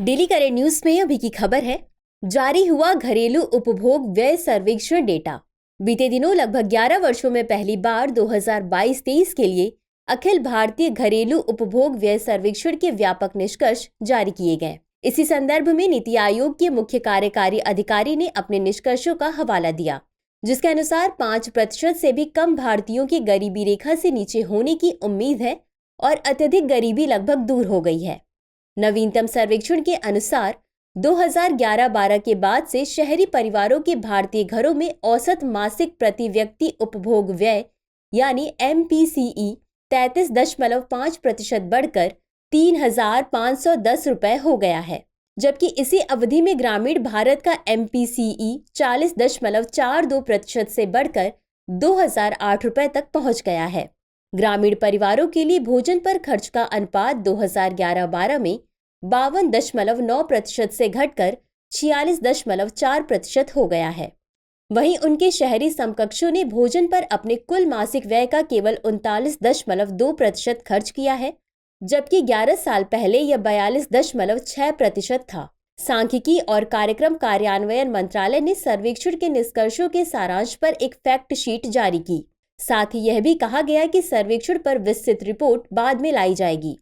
Daily current news में अभी की खबर है, जारी हुआ घरेलू उपभोग व्यय सर्वेक्षण डेटा। बीते दिनों लगभग 11 वर्षों में पहली बार 2022-23 के लिए अखिल भारतीय घरेलू उपभोग व्यय सर्वेक्षण के व्यापक निष्कर्ष जारी किए गए। इसी संदर्भ में नीति आयोग के मुख्य कार्यकारी अधिकारी ने अपने निष्कर्षों का हवाला दिया, जिसके अनुसार 5% से भी कम भारतीयों की गरीबी रेखा से नीचे होने की उम्मीद है और अत्यधिक गरीबी लगभग दूर हो गई है। नवीनतम सर्वेक्षण के अनुसार 2011-12 के बाद से शहरी परिवारों के भारतीय घरों में औसत मासिक प्रति व्यक्ति उपभोग व्यय यानी MPCE 33.5% बढ़कर 3,510 रुपए हो गया है, जबकि इसी अवधि में ग्रामीण भारत का MPCE 40.42% से बढ़कर 2,008 रुपए तक पहुंच गया है। ग्रामीण परिवारों के लिए भोजन पर खर्च का अनुपात 2011-12 में 52.9% से घटकर 46.4% हो गया है। वहीं उनके शहरी समकक्षों ने भोजन पर अपने कुल मासिक व्यय का केवल 39.2% खर्च किया है, जबकि 11 साल पहले यह 42.6% था। सांख्यिकी और कार्यक्रम कार्यान्वयन मंत्रालय ने सर्वेक्षण के निष्कर्षों के सारांश पर एक फैक्ट शीट जारी की। साथ ही यह भी कहा गया कि सर्वेक्षण पर विस्तृत रिपोर्ट बाद में लाई जाएगी।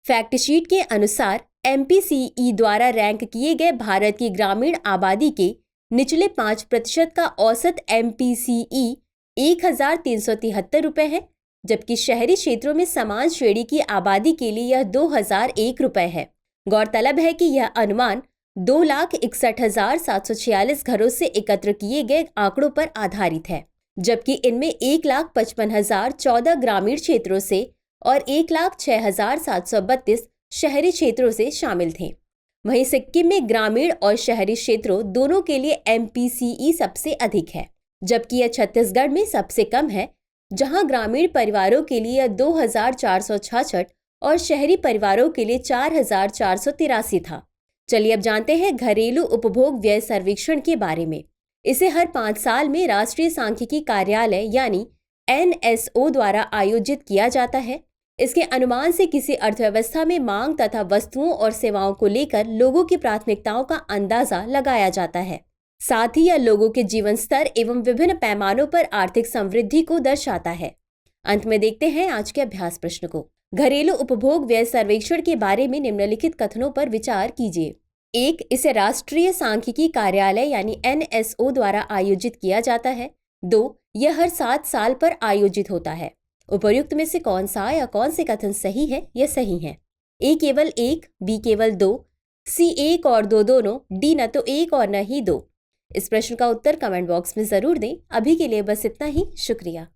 फैक्ट शीट के अनुसार MPCE द्वारा रैंक किए गए भारत की ग्रामीण आबादी के निचले 5% का औसत MPCE 1,373 रुपए है, जबकि शहरी क्षेत्रों में समान श्रेणी की आबादी के लिए यह 2,001 रुपए है। गौरतलब है कि यह अनुमान 2,61,746 घरों से एकत्र किए गए आंकड़ों पर आधारित है, जबकि इनमें 1,55,014 ग्रामीण क्षेत्रों से और 1,06,732 शहरी क्षेत्रों से शामिल थे। वहीं सिक्किम में ग्रामीण और शहरी क्षेत्रों दोनों के लिए MPCE सबसे अधिक है, जबकि यह छत्तीसगढ़ में सबसे कम है, जहां ग्रामीण परिवारों के लिए 2,466 और शहरी परिवारों के लिए 4,483 था। चलिए अब जानते हैं घरेलू उपभोग व्यय सर्वेक्षण के बारे में। इसे हर 5 साल में राष्ट्रीय सांख्यिकी कार्यालय यानी NSO द्वारा आयोजित किया जाता है। इसके अनुमान से किसी अर्थव्यवस्था में मांग तथा वस्तुओं और सेवाओं को लेकर लोगों की प्राथमिकताओं का अंदाजा लगाया जाता है। साथ ही यह लोगों के जीवन स्तर एवं विभिन्न पैमानों पर आर्थिक समृद्धि को दर्शाता है। अंत में देखते हैं आज के अभ्यास प्रश्न को। घरेलू उपभोग व्यय सर्वेक्षण के बारे में निम्नलिखित कथनों पर विचार कीजिए। 1. इसे राष्ट्रीय सांख्यिकी कार्यालय यानी NSO द्वारा आयोजित किया जाता है। 2. यह हर 7 साल पर आयोजित होता है। उपर्युक्त में से कौन सा या कौन से कथन सही है या सही है? A केवल 1, B केवल 2, C 1 और 2 दोनों, D न तो 1 और न ही 2। इस प्रश्न का उत्तर कमेंट बॉक्स में जरूर दें। अभी के लिए बस इतना ही, शुक्रिया।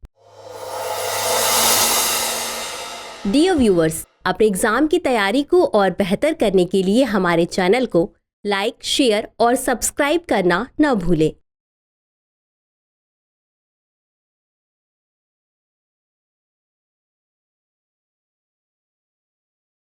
डियर व्यूअर्स, अपने एग्जाम की तैयारी को और बेहतर करने के लिए हमारे चैनल को लाइक, शेयर और सब्सक्राइब करना न भूलें।